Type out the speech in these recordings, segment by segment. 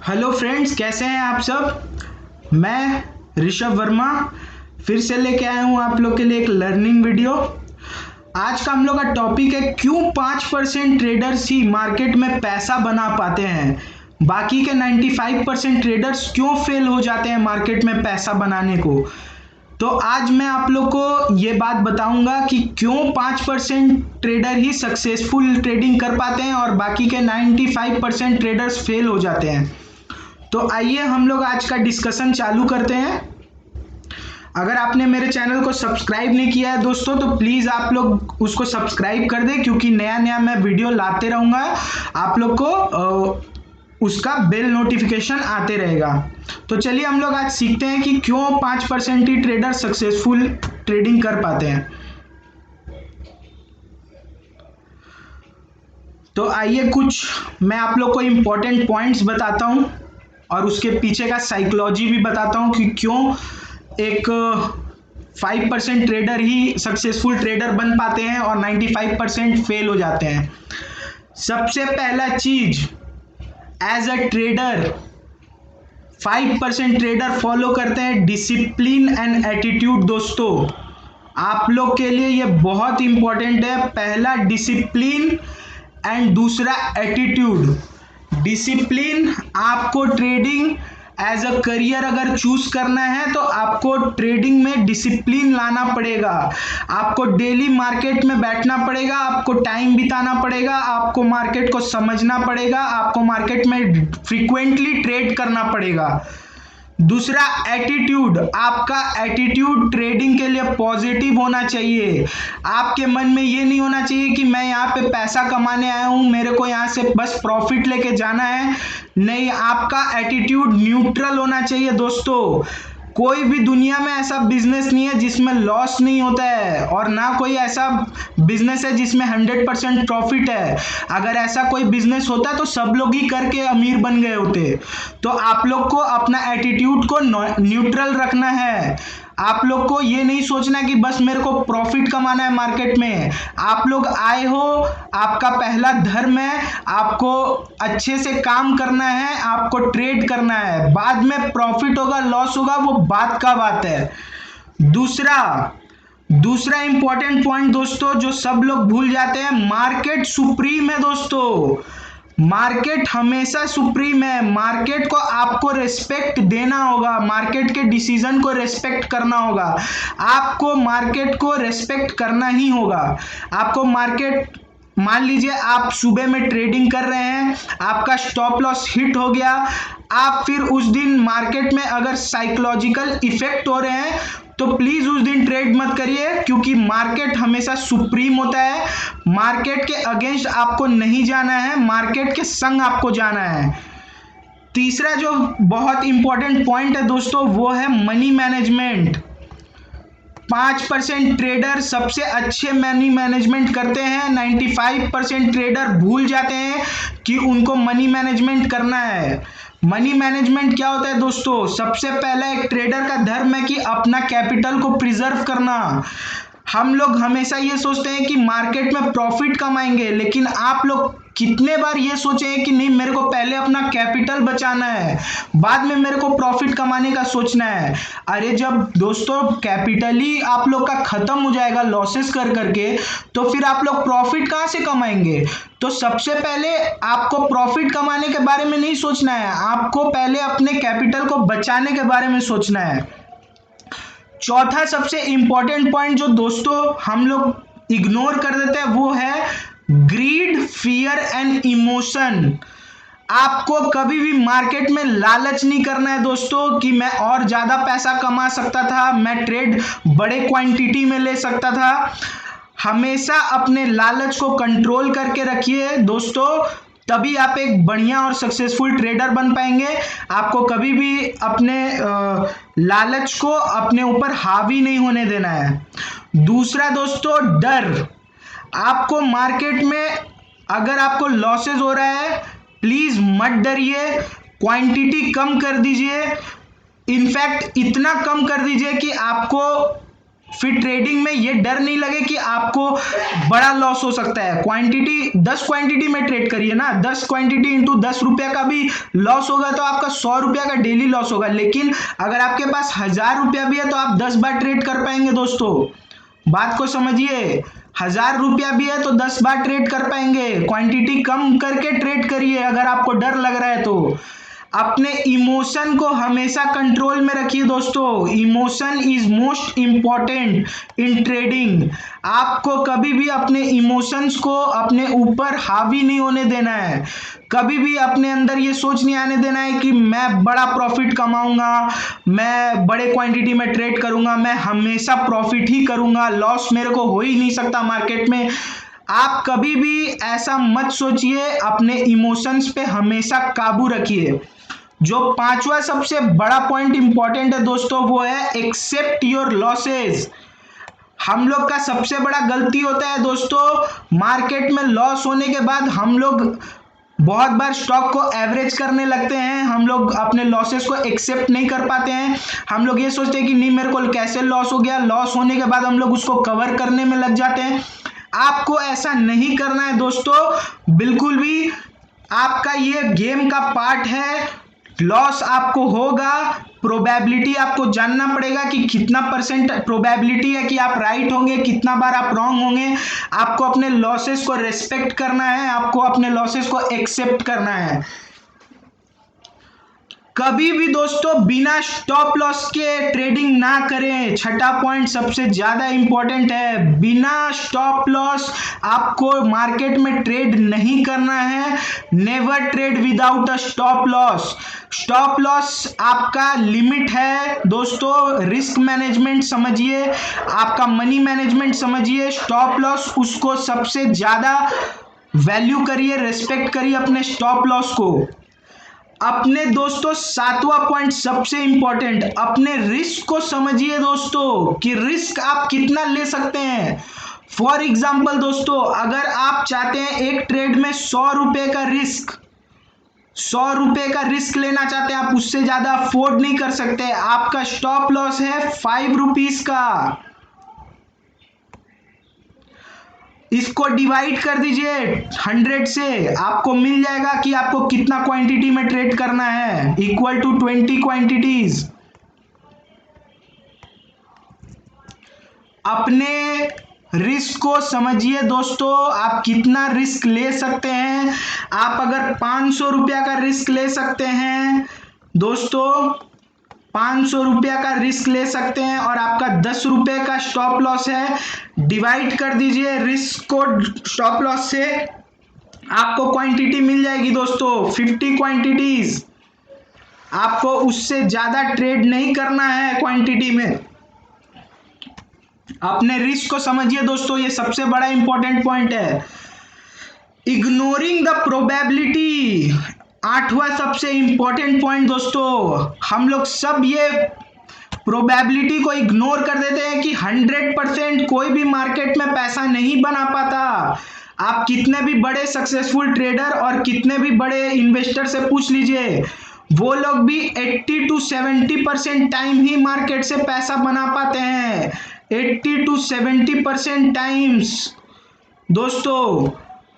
Hello friends, कैसे हैं आप सब। मैं ऋषभ वर्मा फिर से लेके आया हूं आप लोग के लिए एक लर्निंग वीडियो। आज का हम लोग का टॉपिक है क्यों 5% ट्रेडर्स ही मार्केट में पैसा बना पाते हैं, बाकी के 95% ट्रेडर्स क्यों फेल हो जाते हैं मार्केट में पैसा बनाने को। तो आज मैं आप लोग को ये बात बताऊंगा कि क्यों 5% ट्रेडर ही सक्सेसफुल ट्रेडिंग कर पाते हैं और बाकी के 95% ट्रेडर्स फेल हो जाते हैं। तो आइए हम लोग आज का डिस्कशन चालू करते हैं। अगर आपने मेरे चैनल को सब्सक्राइब नहीं किया है दोस्तों, तो प्लीज़ आप लोग उसको सब्सक्राइब कर दें, क्योंकि नया नया मैं वीडियो लाते रहूँगा। आप लोग को उसका बेल नोटिफिकेशन आते रहेगा। तो चलिए हम लोग आज सीखते हैं कि क्यों 5% ही ट्रेडर सक्सेसफुल ट्रेडिंग कर पाते हैं। तो आइए कुछ मैं आप लोग को इम्पोर्टेंट पॉइंट्स बताता हूँ और उसके पीछे का साइकोलॉजी भी बताता हूँ कि क्यों एक 5% ट्रेडर ही सक्सेसफुल ट्रेडर बन पाते हैं और 95% फेल हो जाते हैं। सबसे पहला चीज, as a trader 5% trader follow करते हैं डिसिप्लिन एंड एटीट्यूड। दोस्तों, आप लोग के लिए ये बहुत इंपॉर्टेंट है। पहला डिसिप्लिन एंड दूसरा एटीट्यूड। डिसिप्लिन, आपको ट्रेडिंग एज अ करियर अगर चूज करना है तो आपको ट्रेडिंग में डिसिप्लिन लाना पड़ेगा। आपको डेली मार्केट में बैठना पड़ेगा, आपको टाइम बिताना पड़ेगा, आपको मार्केट को समझना पड़ेगा, आपको मार्केट में फ्रीक्वेंटली ट्रेड करना पड़ेगा। दूसरा एटीट्यूड, आपका एटीट्यूड ट्रेडिंग के लिए पॉजिटिव होना चाहिए। आपके मन में ये नहीं होना चाहिए कि मैं यहाँ पे पैसा कमाने आया हूँ, मेरे को यहाँ से बस प्रॉफिट लेके जाना है। नहीं, आपका एटीट्यूड न्यूट्रल होना चाहिए। दोस्तों, कोई भी दुनिया में ऐसा बिजनेस नहीं है जिसमें लॉस नहीं होता है, और ना कोई ऐसा बिजनेस है जिसमें 100% प्रॉफिट है। अगर ऐसा कोई बिजनेस होता तो सब लोग ही करके अमीर बन गए होते। तो आप लोग को अपना एटीट्यूड को न्यूट्रल रखना है। आप लोग को ये नहीं सोचना कि बस मेरे को प्रॉफिट कमाना है मार्केट में। आप लोग आए हो, आपका पहला धर्म है, आपको अच्छे से काम करना है, आपको ट्रेड करना है। बाद में प्रॉफिट होगा लॉस होगा वो बात का बात है। दूसरा दूसरा इंपॉर्टेंट पॉइंट दोस्तों, जो सब लोग भूल जाते हैं, मार्केट सुप्रीम है। दोस्तों, मार्केट हमेशा सुप्रीम है। मार्केट को आपको रेस्पेक्ट देना होगा, मार्केट के डिसीजन को रेस्पेक्ट करना होगा। आपको मार्केट को रेस्पेक्ट करना ही होगा। आपको मार्केट, मान लीजिए आप सुबह में ट्रेडिंग कर रहे हैं, आपका स्टॉप लॉस हिट हो गया, आप फिर उस दिन मार्केट में अगर साइकोलॉजिकल इफेक्ट हो रहे हैं तो प्लीज उस दिन ट्रेड मत करिए, क्योंकि मार्केट हमेशा सुप्रीम होता है। मार्केट के अगेंस्ट आपको नहीं जाना है, मार्केट के संग आपको जाना है। तीसरा जो बहुत इंपॉर्टेंट पॉइंट है दोस्तों, वो है मनी मैनेजमेंट। 5% ट्रेडर सबसे अच्छे मनी मैनेजमेंट करते हैं। 95% ट्रेडर भूल जाते हैं कि उनको मनी मैनेजमेंट करना है। मनी मैनेजमेंट क्या होता है दोस्तों? सबसे पहला एक ट्रेडर का धर्म है कि अपना कैपिटल को प्रिजर्व करना। हम लोग हमेशा ये सोचते हैं कि मार्केट में प्रॉफिट कमाएंगे, लेकिन आप लोग कितने बार ये सोचे हैं कि नहीं, मेरे को पहले अपना कैपिटल बचाना है, बाद में मेरे को प्रॉफिट कमाने का सोचना है। अरे जब दोस्तों कैपिटल ही आप लोग का खत्म हो जाएगा लॉसेस कर करके, तो फिर आप लोग प्रॉफिट कहाँ से कमाएंगे? तो सबसे पहले आपको प्रॉफिट कमाने के बारे में नहीं सोचना है, आपको पहले अपने कैपिटल को बचाने के बारे में सोचना है। चौथा सबसे इंपॉर्टेंट पॉइंट जो दोस्तों हम लोग इग्नोर कर देते हैं, वो है ग्रीड, फियर एंड इमोशन। आपको कभी भी मार्केट में लालच नहीं करना है दोस्तों कि मैं और ज्यादा पैसा कमा सकता था, मैं ट्रेड बड़े क्वांटिटी में ले सकता था। हमेशा अपने लालच को कंट्रोल करके रखिए दोस्तों, तभी आप एक बढ़िया और सक्सेसफुल ट्रेडर बन पाएंगे। आपको कभी भी अपने लालच को अपने ऊपर हावी नहीं होने देना है। दूसरा दोस्तों, डर। आपको मार्केट में अगर आपको लॉसेस हो रहा है, प्लीज मत डरिए, क्वांटिटी कम कर दीजिए। इनफैक्ट इतना कम कर दीजिए कि आपको फिर ट्रेडिंग में ये डर नहीं लगे कि आपको बड़ा लॉस हो सकता है। क्वांटिटी 10 क्वांटिटी में ट्रेड करिए ना, 10 क्वांटिटी इंटू 10 रुपया का भी लॉस होगा तो आपका 100 रुपया का डेली लॉस होगा। लेकिन अगर आपके पास 1000 रुपया भी है तो आप 10 बार ट्रेड कर पाएंगे दोस्तों, बात को समझिए। 1000 रुपया भी है तो 10 बार ट्रेड कर पाएंगे। क्वांटिटी कम करके ट्रेड करिए अगर आपको डर लग रहा है तो। अपने इमोशन को हमेशा कंट्रोल में रखिए दोस्तों। Emotion is most important in trading. आपको कभी भी अपने इमोशंस को अपने ऊपर हावी नहीं होने देना है। कभी भी अपने अंदर ये सोच नहीं आने देना है कि मैं बड़ा प्रॉफिट कमाऊंगा, मैं बड़े क्वांटिटी में ट्रेड करूंगा, मैं हमेशा प्रॉफिट ही करूंगा, लॉस मेरे को हो ही नहीं सकता मार्केट में। आप कभी भी ऐसा मत सोचिए। अपने इमोशंस पे हमेशा काबू रखिए। जो पांचवा सबसे बड़ा पॉइंट इंपॉर्टेंट है दोस्तों वो है एक्सेप्ट योर लॉसेस। हम लोग का सबसे बड़ा गलती होता है दोस्तों, मार्केट में लॉस होने के बाद हम लोग बहुत बार स्टॉक को एवरेज करने लगते हैं। हम लोग अपने लॉसेस को एक्सेप्ट नहीं कर पाते हैं। हम लोग ये सोचते हैं कि नहीं मेरे को कैसे लॉस हो गया। लॉस होने के बाद हम लोग उसको कवर करने में लग जाते हैं। आपको ऐसा नहीं करना है दोस्तों, बिल्कुल भी। आपका ये गेम का पार्ट है। लॉस आपको होगा, प्रोबेबिलिटी आपको जानना पड़ेगा कि कितना परसेंट प्रोबेबिलिटी है कि आप राइट होंगे, कितना बार आप रॉन्ग होंगे। आपको अपने लॉसेस को रेस्पेक्ट करना है, आपको अपने लॉसेस को एक्सेप्ट करना है। कभी भी दोस्तों बिना स्टॉप लॉस के ट्रेडिंग ना करें। छठा पॉइंट सबसे ज्यादा इंपॉर्टेंट है। बिना स्टॉप लॉस आपको मार्केट में ट्रेड नहीं करना है। Never trade without a stop loss. Stop loss आपका लिमिट है दोस्तों। रिस्क मैनेजमेंट समझिए, आपका मनी मैनेजमेंट समझिए। स्टॉप लॉस उसको सबसे ज्यादा वैल्यू करिए, रेस्पेक्ट करिए अपने स्टॉप लॉस को। अपने दोस्तों सातवां पॉइंट सबसे इंपॉर्टेंट, अपने रिस्क को समझिए दोस्तों कि रिस्क आप कितना ले सकते हैं। फॉर एग्जाम्पल दोस्तों, अगर आप चाहते हैं एक ट्रेड में 100 रुपए का रिस्क, 100 रुपए का रिस्क लेना चाहते हैं, आप उससे ज्यादा अफोर्ड नहीं कर सकते। आपका स्टॉप लॉस है 5 रुपीज का। इसको डिवाइड कर दीजिए 100 से, आपको मिल जाएगा कि आपको कितना क्वांटिटी में ट्रेड करना है। Equal to 20 quantities. अपने रिस्क को समझिए दोस्तों, आप कितना रिस्क ले सकते हैं। आप अगर 500 रुपया का रिस्क ले सकते हैं दोस्तों, 500 रुपया का रिस्क ले सकते हैं और आपका 10 रुपए का स्टॉप लॉस है, डिवाइड कर दीजिए रिस्क को स्टॉप लॉस से, आपको क्वांटिटी मिल जाएगी दोस्तों 50 क्वांटिटीज। आपको उससे ज्यादा ट्रेड नहीं करना है क्वांटिटी में। अपने रिस्क को समझिए दोस्तों, ये सबसे बड़ा इंपॉर्टेंट पॉइंट है। इग्नोरिंग द प्रोबेबिलिटी, आठवां सबसे इंपॉर्टेंट पॉइंट दोस्तों। हम लोग सब ये प्रोबेबिलिटी को इग्नोर कर देते हैं कि 100% कोई भी मार्केट में पैसा नहीं बना पाता। आप कितने भी बड़े सक्सेसफुल ट्रेडर और कितने भी बड़े इन्वेस्टर से पूछ लीजिए, वो लोग भी 80 to 70% टाइम ही मार्केट से पैसा बना पाते हैं। 80 to 70% टाइम्स दोस्तों।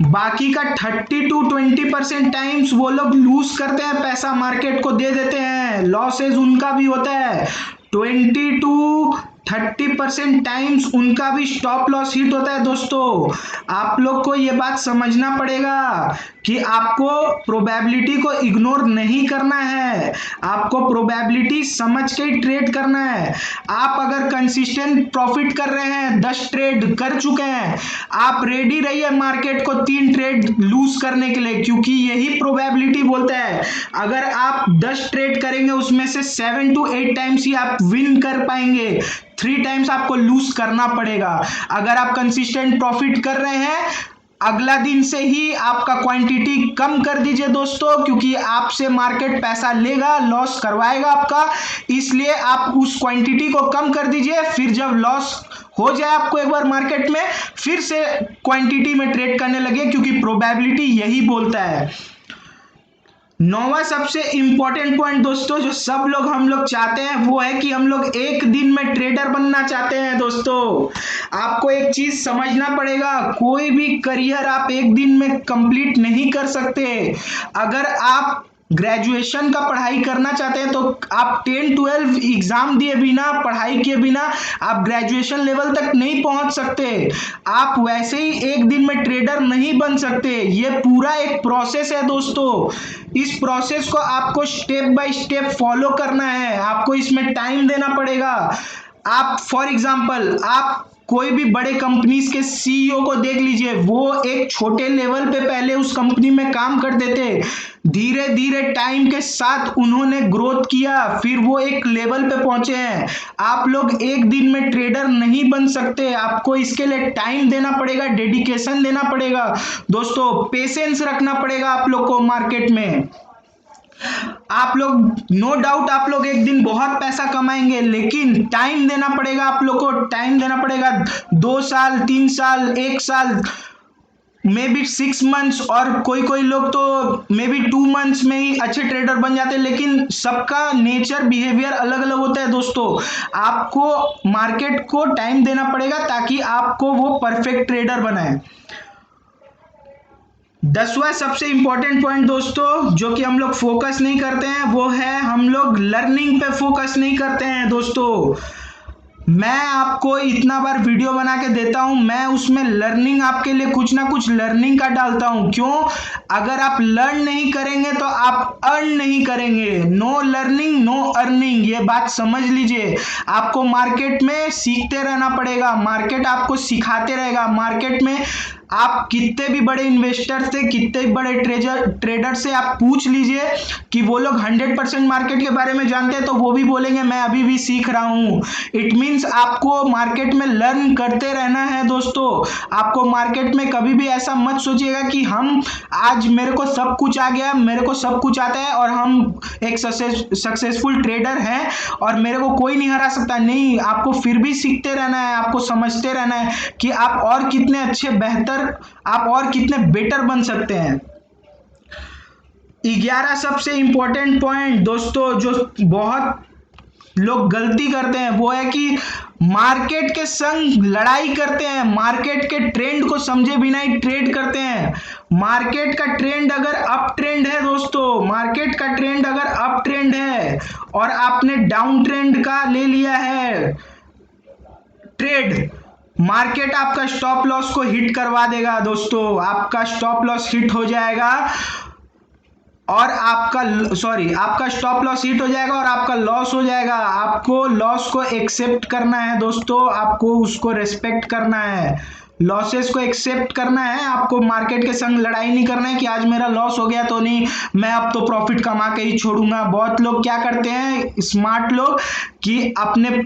बाकी का 30 to 20% टाइम्स वो लोग लूज करते हैं, पैसा मार्केट को दे देते हैं, लॉसेज उनका भी होता है। 20 to 30% टाइम्स उनका भी स्टॉप लॉस हिट होता है दोस्तों। आप लोग को ये बात समझना पड़ेगा कि आपको प्रोबेबिलिटी को इग्नोर नहीं करना है, आपको प्रोबेबिलिटी समझ के ही ट्रेड करना है। आप अगर कंसिस्टेंट प्रॉफिट कर रहे हैं, 10 ट्रेड कर चुके हैं, आप रेडी रहिए मार्केट को 3 ट्रेड लूज करने के लिए, क्योंकि यही प्रोबेबिलिटी बोलता है। अगर आप 10 ट्रेड करेंगे उसमें से 7 to 8 टाइम्स ही आप विन कर पाएंगे, 3 टाइम्स आपको लूज करना पड़ेगा। अगर आप कंसिस्टेंट प्रॉफिट कर रहे हैं, अगला दिन से ही आपका क्वांटिटी कम कर दीजिए दोस्तों, क्योंकि आपसे मार्केट पैसा लेगा, लॉस करवाएगा आपका, इसलिए आप उस क्वांटिटी को कम कर दीजिए। फिर जब लॉस हो जाए आपको एक बार मार्केट में, फिर से क्वांटिटी में ट्रेड करने लगे, क्योंकि प्रोबेबिलिटी यही बोलता है। नौवां सबसे इंपॉर्टेंट पॉइंट दोस्तों, जो सब लोग हम लोग चाहते हैं, वो है कि हम लोग एक दिन में ट्रेडर बनना चाहते हैं। दोस्तों आपको एक चीज समझना पड़ेगा, कोई भी करियर आप एक दिन में कंप्लीट नहीं कर सकते। अगर आप ग्रेजुएशन का पढ़ाई करना चाहते हैं तो आप 10-12 एग्जाम दिए बिना, पढ़ाई किए बिना आप ग्रेजुएशन लेवल तक नहीं पहुंच सकते। आप वैसे ही एक दिन में ट्रेडर नहीं बन सकते। ये पूरा एक प्रोसेस है दोस्तों। इस प्रोसेस को आपको स्टेप बाय स्टेप फॉलो करना है, आपको इसमें टाइम देना पड़ेगा। आप फॉर एग्जांपल आप कोई भी बड़े कंपनीज के सीईओ को देख लीजिए, वो एक छोटे लेवल पे पहले उस कंपनी में काम करते थे, धीरे धीरे टाइम के साथ उन्होंने ग्रोथ किया, फिर वो एक लेवल पे पहुंचे हैं। आप लोग एक दिन में ट्रेडर नहीं बन सकते, आपको इसके लिए टाइम देना पड़ेगा, डेडिकेशन देना पड़ेगा दोस्तों, पेशेंस रखना पड़ेगा आप लोग को मार्केट में। आप लोग नो डाउट आप लोग एक दिन बहुत पैसा कमाएंगे, लेकिन टाइम देना पड़ेगा, आप लोग को टाइम देना पड़ेगा। 2 साल, 3 साल, 1 साल, मे बी 6 मंथ्स, और कोई कोई लोग तो मे बी 2 मंथ्स में ही अच्छे ट्रेडर बन जाते हैं। लेकिन सबका नेचर, बिहेवियर अलग अलग होता है दोस्तों। आपको मार्केट को टाइम देना पड़ेगा ताकि आपको वो परफेक्ट ट्रेडर बनाए। 10वां सबसे इंपॉर्टेंट पॉइंट दोस्तों, जो कि हम लोग फोकस नहीं करते हैं, वो है हम लोग लर्निंग पे फोकस नहीं करते हैं दोस्तों। मैं आपको इतना बार वीडियो बना के देता हूं, मैं उसमें लर्निंग आपके लिए कुछ ना कुछ लर्निंग का डालता हूं। क्यों? अगर आप लर्न नहीं करेंगे तो आप अर्न नहीं करेंगे। नो लर्निंग नो अर्निंग, ये बात समझ लीजिए। आपको मार्केट में सीखते रहना पड़ेगा, मार्केट आपको सिखाते रहेगा। मार्केट में आप कितने भी बड़े इन्वेस्टर से, कितने भी बड़े ट्रेडर से आप पूछ लीजिए कि वो लोग 100% मार्केट के बारे में जानते हैं, तो वो भी बोलेंगे मैं अभी भी सीख रहा हूं। इट मीन्स आपको मार्केट में लर्न करते रहना है दोस्तों। आपको मार्केट में कभी भी ऐसा मत सोचिएगा कि हम आज मेरे को सब कुछ आ गया, मेरे को सब कुछ आता है और हम एक सक्सेसफुल ट्रेडर हैं और मेरे को कोई नहीं हरा सकता। नहीं, आपको फिर भी सीखते रहना है, आपको समझते रहना है कि आप और कितने अच्छे, बेहतर, आप और कितने बेटर बन सकते हैं। 11 सबसे इंपॉर्टेंट पॉइंट दोस्तों, जो बहुत लोग गलती करते हैं, वो है कि मार्केट के संग लड़ाई करते हैं, मार्केट के ट्रेंड को समझे बिना ही ट्रेड करते हैं। मार्केट का ट्रेंड अगर अप ट्रेंड है दोस्तों, मार्केट का ट्रेंड अगर अप ट्रेंड है और आपने डाउन ट्रेंड का ले लिया है ट्रेड, मार्केट आपका स्टॉप लॉस को हिट करवा देगा दोस्तों। आपका स्टॉप लॉस हिट हो जाएगा और आपका स्टॉप लॉस हिट हो जाएगा और आपका लॉस हो जाएगा। आपको लॉस को एक्सेप्ट करना है दोस्तों, आपको उसको रेस्पेक्ट करना है, लॉसेस को एक्सेप्ट करना है। आपको मार्केट के संग लड़ाई नहीं करना है कि आज मेरा लॉस हो गया तो नहीं, मैं अब तो प्रॉफिट कमा के ही छोड़ूंगा। बहुत लोग क्या करते हैं, स्मार्ट लोग, कि अपने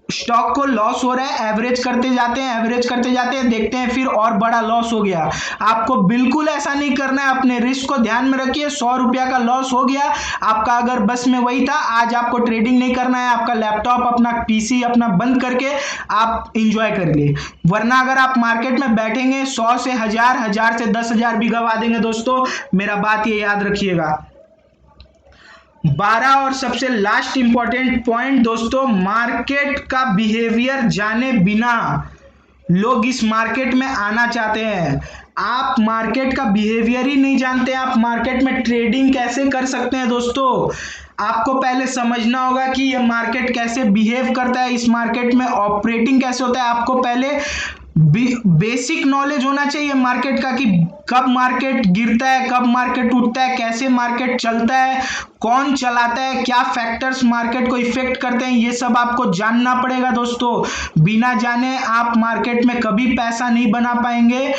स्टॉक को लॉस हो रहा है एवरेज करते जाते हैं, एवरेज करते जाते हैं, देखते हैं फिर और बड़ा लॉस हो गया। आपको बिल्कुल ऐसा नहीं करना है, अपने रिस्क को ध्यान में रखिए। 100 रुपया का लॉस हो गया आपका, अगर बस में वही था, आज आपको ट्रेडिंग नहीं करना है, आपका लैपटॉप, अपना पीसी अपना बंद करके आप इंजॉय करिए। वरना अगर आप मार्केट में बैठेंगे 100 से 1000, 1000 से 10,000 भी गवा देंगे दोस्तों, मेरा बात ये याद रखिएगा। 12 और सबसे लास्ट इंपॉर्टेंट पॉइंट दोस्तों, मार्केट का बिहेवियर जाने बिना लोग इस मार्केट में आना चाहते हैं। आप मार्केट का बिहेवियर ही नहीं जानते, आप मार्केट में ट्रेडिंग कैसे कर सकते हैं दोस्तों? आपको पहले समझना होगा कि ये मार्केट कैसे बिहेव करता है, इस मार्केट में ऑपरेटिंग कैसे होता है। आपको पहले बेसिक नॉलेज होना चाहिए मार्केट का, कि कब मार्केट गिरता है, कब मार्केट उठता है, कैसे मार्केट चलता है, कौन चलाता है, क्या फैक्टर्स मार्केट को इफेक्ट करते हैं, ये सब आपको जानना पड़ेगा दोस्तों। बिना जाने आप मार्केट में कभी पैसा नहीं बना पाएंगे,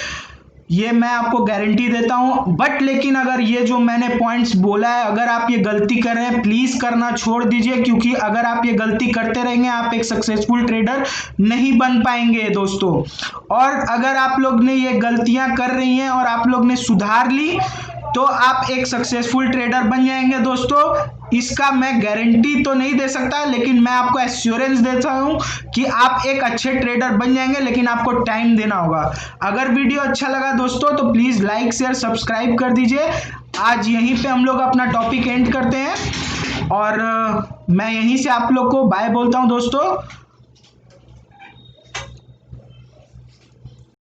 ये मैं आपको गारंटी देता हूं। बट लेकिन अगर ये जो मैंने पॉइंट्स बोला है, अगर आप ये गलती कर रहे हैं, प्लीज करना छोड़ दीजिए, क्योंकि अगर आप ये गलती करते रहेंगे आप एक सक्सेसफुल ट्रेडर नहीं बन पाएंगे दोस्तों। और अगर आप लोग ने ये गलतियां कर रही हैं और आप लोग ने सुधार ली तो आप एक सक्सेसफुल ट्रेडर बन जाएंगे दोस्तों। इसका मैं गारंटी तो नहीं दे सकता, लेकिन मैं आपको एश्योरेंस देता हूं कि आप एक अच्छे ट्रेडर बन जाएंगे, लेकिन आपको टाइम देना होगा। अगर वीडियो अच्छा लगा दोस्तों तो प्लीज लाइक शेयर सब्सक्राइब कर दीजिए। आज यहीं पे हम लोग अपना टॉपिक एंड करते हैं और मैं यहीं से आप लोग को बाय बोलता हूं दोस्तों।